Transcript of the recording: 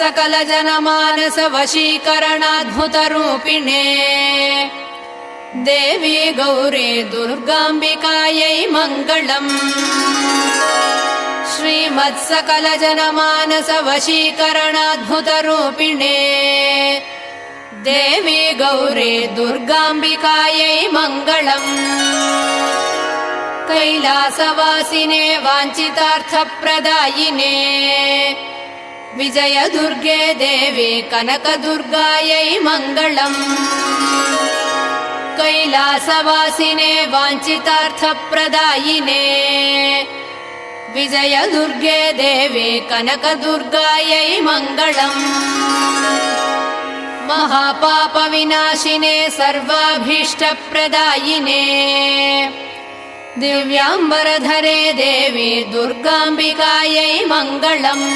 सकल जनमानस वशीकरणाद्भुतरूपिणे देवी गौरी दुर्गाम्बिकायै मङ्गलम्। श्रीमत्सकल जनमानस वशीकरणाद्भुतरूपिणे देवी गौरी दुर्गाम्बिकायै मङ्गलम्। कैलासवासिने वाञ्छितार्थप्रदायिने विजय दुर्गे देवी कनकदुर्गायै मङ्गलम्। कैलासवासिने वाञ्छितार्थप्रदायिने विजय दुर्गे देवी कनकदुर्गायै मङ्गलम्। महापापविनाशिने सर्वाभीष्टप्रदायिने दिव्याम्बरधरे देवी दुर्गाम्बिकायै मङ्गलम्।